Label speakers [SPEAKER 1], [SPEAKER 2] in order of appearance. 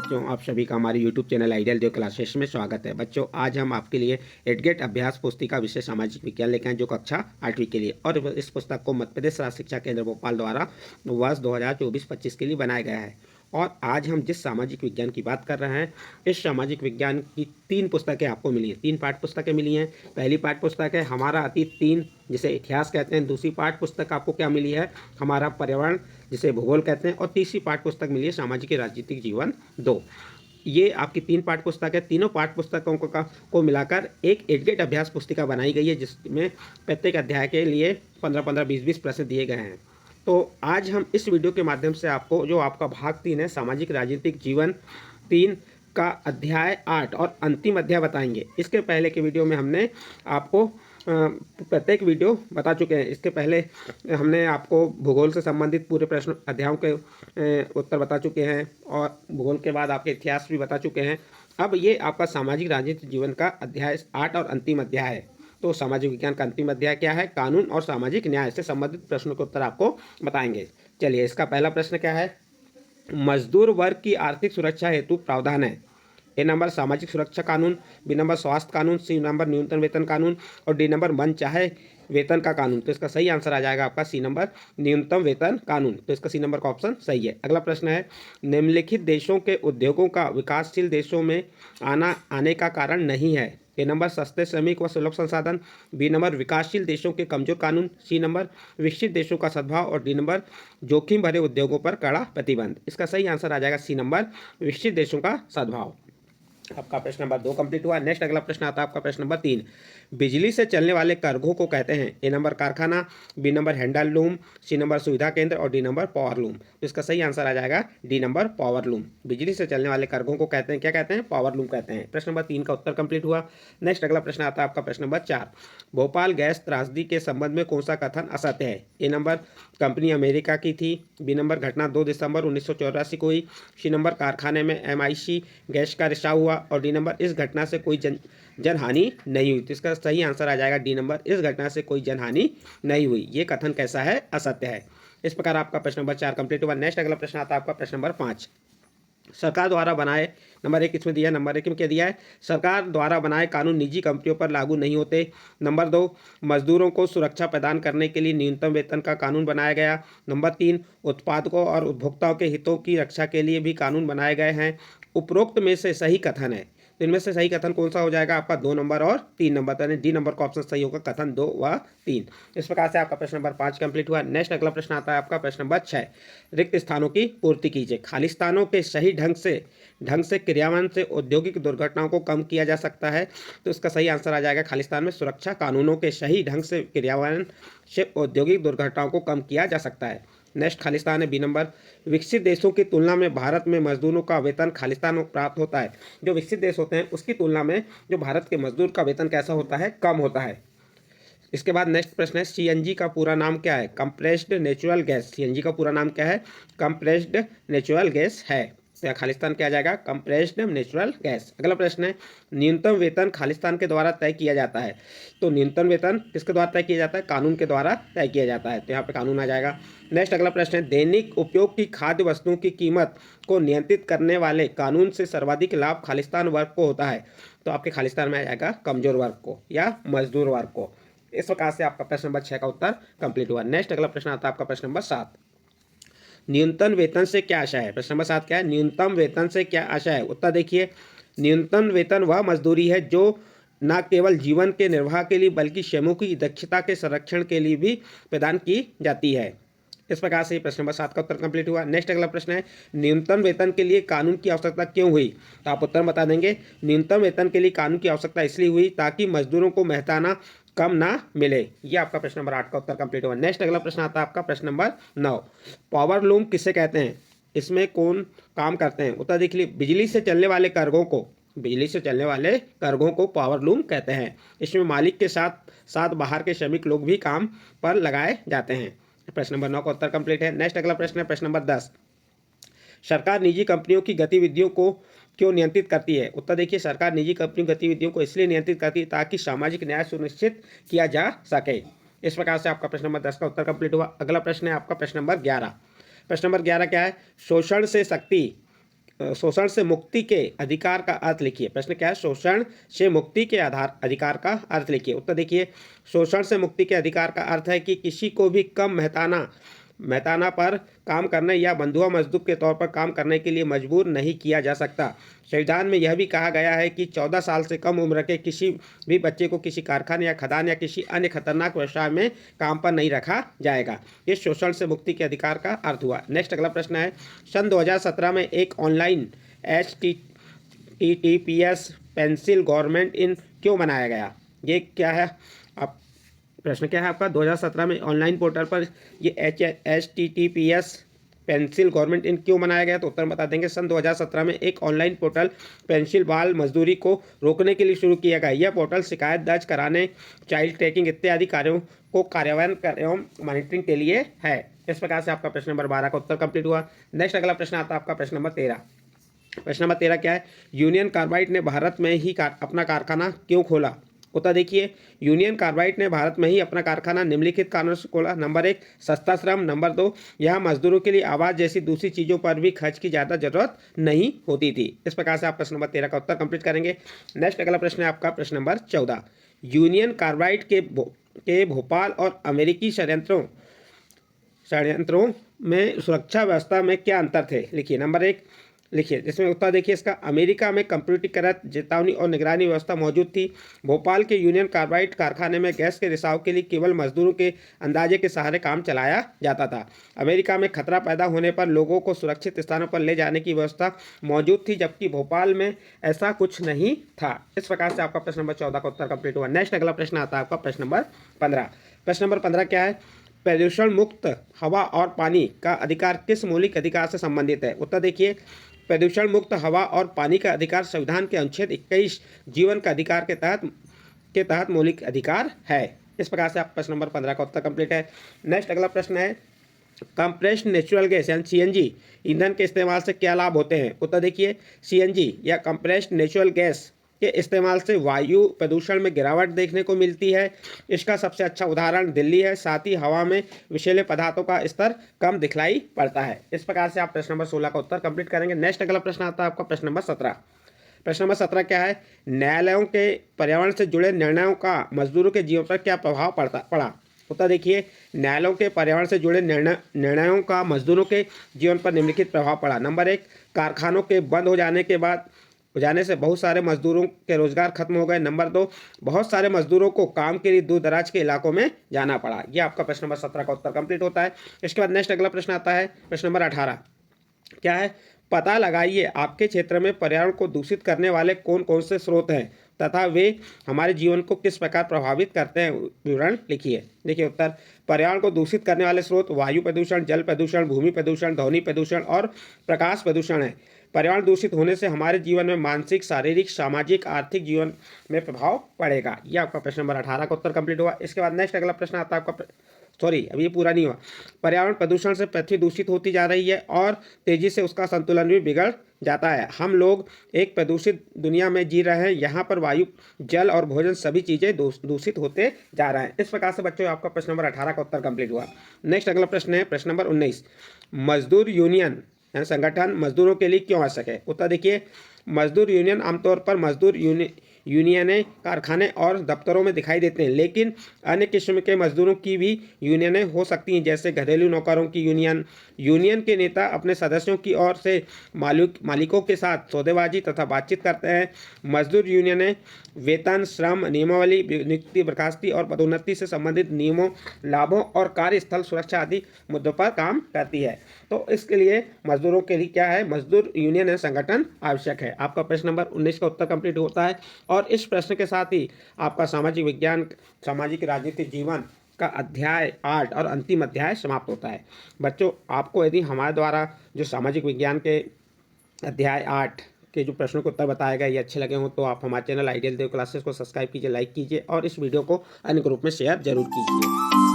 [SPEAKER 1] बच्चों, आप सभी का हमारे YouTube चैनल आइडियल देव क्लासेस में स्वागत है। बच्चों, आज हम आपके लिए एडगेट अभ्यास पुस्तिका विषय सामाजिक विज्ञान लेकर आए जो कक्षा 8वीं के लिए, और इस पुस्तक को मध्य प्रदेश राज्य शिक्षा केंद्र भोपाल द्वारा वर्ष 2024-25 के लिए बनाया गया है। और आज हम जिस सामाजिक विज्ञान की बात कर रहे हैं, इस सामाजिक विज्ञान की 3 पुस्तकें आपको मिली हैं। 3 पाठ्य पुस्तकें मिली हैं। पहली पाठ्य पुस्तक है हमारा अतीत 3, जिसे इतिहास कहते हैं। दूसरी पाठ्य पुस्तक आपको क्या मिली है, हमारा पर्यावरण, जिसे भूगोल कहते हैं। और तीसरी पाठ्य पुस्तक मिली है सामाजिक और राजनीतिक जीवन 2। ये आपकी 3 पाठ्य पुस्तक है। तीनों पाठ्य पुस्तकों को मिलाकर एक एडगेट अभ्यास पुस्तिका बनाई गई है, जिसमें प्रत्येक अध्याय के लिए 15-15, 20-20 प्रश्न दिए गए हैं। तो आज हम इस वीडियो के माध्यम से आपको जो आपका भाग 3 है सामाजिक राजनीतिक जीवन 3 का अध्याय 8 और अंतिम अध्याय बताएंगे। इसके पहले के वीडियो में हमने आपको प्रत्येक वीडियो बता चुके हैं। इसके पहले हमने आपको भूगोल से संबंधित पूरे प्रश्न अध्यायों के उत्तर बता चुके हैं, और भूगोल के बाद आपके इतिहास भी बता चुके हैं। अब ये आपका सामाजिक राजनीतिक जीवन का अध्याय 8 और अंतिम अध्याय है। तो सामाजिक विज्ञान का अंतिम अध्याय क्या है, कानून और सामाजिक न्याय से संबंधित प्रश्नों के उत्तर आपको बताएंगे। चलिए, इसका पहला प्रश्न क्या है, मजदूर वर्ग की आर्थिक सुरक्षा हेतु प्रावधान है। ए नंबर सामाजिक सुरक्षा कानून, बी नंबर स्वास्थ्य कानून, सी नंबर न्यूनतम वेतन कानून, और डी नंबर मन चाहे वेतन का कानून। तो इसका सही आंसर आ जाएगा आपका सी नंबर न्यूनतम वेतन कानून। तो इसका सी नंबर का ऑप्शन सही है। अगला प्रश्न है, निम्नलिखित देशों के उद्योगों का विकासशील देशों में आने का कारण नहीं है। ए नंबर सस्ते श्रमिक व सुलभ संसाधन, बी नंबर विकासशील देशों के कमजोर कानून, सी नंबर विकसित देशों का सद्भाव, और डी नंबर जोखिम भरे उद्योगों पर कड़ा प्रतिबंध। इसका सही आंसर आ जाएगा सी नंबर विकसित देशों का सद्भाव। आपका प्रश्न नंबर 2 कंप्लीट हुआ। नेक्स्ट अगला प्रश्न आता है आपका प्रश्न नंबर 3, बिजली से चलने वाले करघों को कहते हैं। ए नंबर कारखाना, B number handloom, C number सुविधा केंद्र, और डी नंबर पावर लूम। तो इसका सही आंसर आ जाएगा डी नंबर पावर लूम। बिजली से चलने वाले करघों को कहते हैं, क्या कहते हैं, पावर लूम कहते हैं। प्रश्न नंबर 3 का उत्तर कंप्लीट हुआ। नेक्स्ट अगला प्रश्न आता है आपका प्रश्न नंबर 4, भोपाल गैस त्रासदी के संबंध में कौन सा कथन असत्य है। ए नंबर कंपनी अमेरिका की थी, बी नंबर घटना 2 दिसंबर 1984 को हुई, सी नंबर कारखाने में MIC गैस का रिसाव हुआ, और डी नंबर इस घटना से कोई जनहानि नहीं हुई। तो इसका सही आंसर आ जाएगा डी नंबर इस घटना से कोई जनहानि नहीं हुई। ये कथन कैसा है, असत्य है। इस प्रकार आपका प्रश्न नंबर 4 कंप्लीट हुआ। नेक्स्ट अगला प्रश्न आता है आपका प्रश्न नंबर 5, सरकार द्वारा बनाए, नंबर 1 इसमें दिया है, नंबर 1 में क्या दिया है, सरकार द्वारा बनाए कानून निजी कंपनियों पर लागू नहीं होते। नंबर 2, मजदूरों को सुरक्षा प्रदान करने के लिए न्यूनतम वेतन का कानून बनाया गया। नंबर 3, उत्पादकों और उपभोक्ताओं के हितों की रक्षा के लिए भी कानून बनाए गए हैं। उपरोक्त में से सही कथन है। तो इनमें से सही कथन कौन सा हो जाएगा आपका, 2 नंबर और 3 नंबर। तो डी नंबर का ऑप्शन सही होगा, कथन 2 व 3। इस प्रकार से आपका प्रश्न नंबर 5 कंप्लीट हुआ। नेक्स्ट अगला प्रश्न आता है आपका प्रश्न नंबर 6, रिक्त स्थानों की पूर्ति कीजिए। खाली स्थानों के सही ढंग से क्रियान्वयन से औद्योगिक दुर्घटनाओं को कम किया जा सकता है। तो इसका सही आंसर आ जाएगा खालिस्तान में सुरक्षा कानूनों के सही ढंग से क्रियान्वयन से औद्योगिक दुर्घटनाओं को कम किया जा सकता है। नेक्स्ट खालिस्तान है बी नंबर, विकसित देशों की तुलना में भारत में मजदूरों का वेतन खालिस्तान में प्राप्त होता है। जो विकसित देश होते हैं उसकी तुलना में जो भारत के मजदूर का वेतन कैसा होता है, कम होता है। इसके बाद नेक्स्ट प्रश्न है, CNG का पूरा नाम क्या है, कंप्रेस्ड नेचुरल गैस। CNG का पूरा नाम क्या है, कंप्रेस्ड नेचुरल गैस है। तो यह खालिस्तान क्या आ जाएगा, कंप्रेस्ड नेचुरल गैस। अगला प्रश्न है, न्यूनतम वेतन खालिस्तान के द्वारा तय किया जाता है। तो न्यूनतम वेतन किसके द्वारा तय किया जाता है, कानून के द्वारा तय किया जाता है। तो यहाँ पे कानून आ जाएगा। नेक्स्ट अगला प्रश्न है, दैनिक उपयोग की खाद्य वस्तुओं की कीमत को नियंत्रित करने वाले कानून से सर्वाधिक लाभ खालिस्तान वर्ग को होता है। तो आपके खालिस्तान में आ जाएगा कमजोर वर्ग को या मजदूर वर्ग को। इस प्रकार से आपका प्रश्न नंबर 6 का उत्तर कंप्लीट हुआ। नेक्स्ट अगला प्रश्न आता है आपका प्रश्न नंबर 7, न्यूनतम वेतन से क्या आशा है। प्रश्न नंबर 7 क्या है, न्यूनतम वेतन से क्या आशा है। उत्तर देखिए, न्यूनतम वेतन वह मजदूरी है जो न केवल जीवन के निर्वाह के लिए बल्कि श्रमिकों की दक्षता के संरक्षण के लिए भी प्रदान की जाती है। इस प्रकार से प्रश्न नंबर 7 का उत्तर कंप्लीट हुआ। नेक्स्ट अगला प्रश्न है, न्यूनतम वेतन के लिए कानून की आवश्यकता क्यों हुई। तो आप उत्तर बता देंगे, न्यूनतम वेतन के लिए कानून की आवश्यकता इसलिए हुई ताकि मजदूरों को मेहनताना कम ना मिले। ये आपका प्रश्न नंबर 8 का उत्तर कंप्लीट हुआ। नेक्स्ट अगला प्रश्न आता है आपका प्रश्न नंबर 9, पावर लूम किसे कहते हैं, इसमें कौन काम करते हैं। उत्तर देख लीजिए, बिजली से चलने वाले करघों को पावर लूम कहते हैं। इसमें मालिक के साथ साथ बाहर के श्रमिक लोग भी काम पर लगाए जाते हैं। प्रश्न नंबर 9 का उत्तर कंप्लीट है। नेक्स्ट अगला प्रश्न है प्रश्न नंबर 10, सरकार निजी कंपनियों की गतिविधियों को क्यों नियंत्रित करती है। उत्तर देखिए, सरकार निजी कंपनियों की गतिविधियों को इसलिए नियंत्रित करती है ताकि सामाजिक न्याय सुनिश्चित किया जा सके। इस प्रकार से आपका प्रश्न नंबर 10 का उत्तर कंप्लीट हुआ। अगला प्रश्न है आपका प्रश्न नंबर 11। प्रश्न नंबर 11 क्या है, शोषण से शक्ति शोषण से मुक्ति के अधिकार का अर्थ लिखिए। प्रश्न क्या है? शोषण से मुक्ति के अधिकार का अर्थ लिखिए। उत्तर देखिए, शोषण से मुक्ति के अधिकार का अर्थ है कि किसी को भी कम मेहताना पर काम करने या बंधुआ मजदूर के तौर पर काम करने के लिए मजबूर नहीं किया जा सकता। संविधान में यह भी कहा गया है कि 14 साल से कम उम्र के किसी भी बच्चे को किसी कारखाने या खदान या किसी अन्य खतरनाक व्यवसाय में काम पर नहीं रखा जाएगा। ये शोषण से मुक्ति के अधिकार का अर्थ हुआ। नेक्स्ट अगला प्रश्न है, सन 2017 में एक online HTTPS pencil government in क्यों बनाया गया? ये क्या है? आप प्रश्न क्या है आपका? 2017 में ऑनलाइन पोर्टल पर ये HTTPS पेंसिल गवर्नमेंट इन क्यों बनाया गया? तो उत्तर बता देंगे, सन 2017 में एक ऑनलाइन पोर्टल पेंसिल बाल मजदूरी को रोकने के लिए शुरू किया गया। यह पोर्टल शिकायत दर्ज कराने, चाइल्ड ट्रैकिंग इत्यादि कार्यों को कार्यान्वयन एवं मॉनिटरिंग के लिए है। इस प्रकार से आपका प्रश्न नंबर 12 का उत्तर कंप्लीट हुआ। नेक्स्ट अगला प्रश्न आता है आपका प्रश्न नंबर 13। प्रश्न नंबर 13 क्या है? यूनियन कार्बाइड ने भारत में ही अपना कारखाना क्यों खोला? उत्तर देखिए, यूनियन कार्बाइड ने भारत में ही अपना कारखाना निम्नलिखित कारणों से खोला। नंबर 1, सस्ता श्रम। नंबर 2, यहाँ मजदूरों के लिए आवास जैसी दूसरी चीज़ों पर भी खर्च की ज़्यादा जरूरत नहीं होती थी। इस प्रकार से आप प्रश्न नंबर 13 का उत्तर कंप्लीट करेंगे। नेक्स्ट अगला प्रश्न है आपका प्रश्न नंबर 14। यूनियन कार्बाइड के भोपाल और अमेरिकी षड्यंत्रों में सुरक्षा व्यवस्था में क्या अंतर थे? लिखिए। नंबर 1 लिखिए, जिसमें उत्तर देखिए इसका, अमेरिका में कंप्यूटरीकृत चेतावनी और निगरानी व्यवस्था मौजूद थी। भोपाल के यूनियन कार्बाइड कारखाने में गैस के रिसाव के लिए केवल मजदूरों के अंदाजे के सहारे काम चलाया जाता था। अमेरिका में खतरा पैदा होने पर लोगों को सुरक्षित स्थानों पर ले जाने की व्यवस्था मौजूद थी, जबकि भोपाल में ऐसा कुछ नहीं था। इस प्रकार से आपका प्रश्न नंबर 14 का उत्तर कंप्लीट हुआ। नेक्स्ट अगला प्रश्न आता है आपका प्रश्न नंबर 15। प्रश्न नंबर 15 क्या है? प्रदूषण मुक्त हवा और पानी का अधिकार किस मौलिक अधिकार से संबंधित है? उत्तर देखिए, प्रदूषण मुक्त हवा और पानी का अधिकार संविधान के अनुच्छेद 21 जीवन का अधिकार के तहत मौलिक अधिकार है। इस प्रकार से आप प्रश्न नंबर 15 का उत्तर कंप्लीट है। नेक्स्ट अगला प्रश्न है, कंप्रेस्ड नेचुरल गैस यानी CNG ईंधन के इस्तेमाल से क्या लाभ होते हैं? उत्तर देखिए, CNG या कंप्रेस्ड नेचुरल गैस के इस्तेमाल से वायु प्रदूषण में गिरावट देखने को मिलती है। इसका सबसे अच्छा उदाहरण दिल्ली है। साथ ही हवा में विषैले पदार्थों का स्तर कम दिखलाई पड़ता है। इस प्रकार से आप प्रश्न नंबर 16 का उत्तर कंप्लीट करेंगे। नेक्स्ट अगला प्रश्न आता है आपका प्रश्न नंबर 17। प्रश्न नंबर 17 क्या है? न्यायालयों के पर्यावरण से जुड़े निर्णयों का मजदूरों के जीवन पर क्या प्रभाव पड़ा? उत्तर देखिए, न्यायालयों के पर्यावरण से जुड़े निर्णयों का मजदूरों के जीवन पर निम्नलिखित प्रभाव पड़ा। नंबर 1, कारखानों के बंद हो जाने से बहुत सारे मजदूरों के रोजगार खत्म हो गए। नंबर 2, बहुत सारे मजदूरों को काम के लिए दूर दराज के इलाकों में जाना पड़ा। यह आपका प्रश्न नंबर 17 का उत्तर कंप्लीट होता है। इसके बाद नेक्स्ट अगला प्रश्न आता है प्रश्न नंबर 18। क्या है? पता लगाइए आपके क्षेत्र में पर्यावरण को दूषित करने वाले कौन कौन से स्रोत हैं तथा वे हमारे जीवन को किस प्रकार प्रभावित करते हैं। विवरण लिखिए। देखिए उत्तर, पर्यावरण को दूषित करने वाले स्रोत वायु प्रदूषण, जल प्रदूषण, भूमि प्रदूषण, ध्वनि प्रदूषण और प्रकाश प्रदूषण है। पर्यावरण दूषित होने से हमारे जीवन में मानसिक, शारीरिक, सामाजिक, आर्थिक जीवन में प्रभाव पड़ेगा। यह आपका प्रश्न नंबर 18 का उत्तर कंप्लीट हुआ। इसके बाद नेक्स्ट अगला प्रश्न आता है आपका, अभी ये पूरा नहीं हुआ। पर्यावरण प्रदूषण से पृथ्वी दूषित होती जा रही है और तेजी से उसका संतुलन भी बिगड़ जाता है। हम लोग एक प्रदूषित दुनिया में जी रहे हैं। यहाँ पर वायु, जल और भोजन सभी चीज़ें दूषित होते जा रहे हैं। इस प्रकार से बच्चों आपका प्रश्न नंबर 18 का उत्तर कंप्लीट हुआ। नेक्स्ट अगला प्रश्न है प्रश्न नंबर 19। मजदूर यूनियन यानी संगठन मजदूरों के लिए क्यों आवश्यक है? उत्तर देखिए, मजदूर यूनियन आमतौर पर मजदूर यूनियनें कारखाने और दफ्तरों में दिखाई देते हैं, लेकिन अन्य किस्म के मजदूरों की भी यूनियनें हो सकती हैं, जैसे घरेलू नौकरों की यूनियन। यूनियन के नेता अपने सदस्यों की ओर से मालिकों के साथ सौदेबाजी तथा बातचीत करते हैं। मजदूर यूनियनें वेतन, श्रम नियमावली, नियुक्ति, बर्खास्ती और पदोन्नति से संबंधित नियमों, लाभों और कार्यस्थल सुरक्षा आदि मुद्दों पर काम करती है। तो इसके लिए मजदूरों के लिए क्या है? मजदूर यूनियन या संगठन आवश्यक है। आपका प्रश्न नंबर 19 का उत्तर कंप्लीट होता है और इस प्रश्न के साथ ही आपका सामाजिक विज्ञान, सामाजिक राजनीतिक जीवन का अध्याय 8 और अंतिम अध्याय समाप्त होता है। बच्चों, आपको यदि हमारे द्वारा जो सामाजिक विज्ञान के अध्याय 8 के जो प्रश्नों के उत्तर बताए गए ये अच्छे लगे हों तो आप हमारे चैनल आइडियल देव क्लासेस को सब्सक्राइब कीजिए, लाइक कीजिए और इस वीडियो को अन्य ग्रुप में शेयर जरूर कीजिए।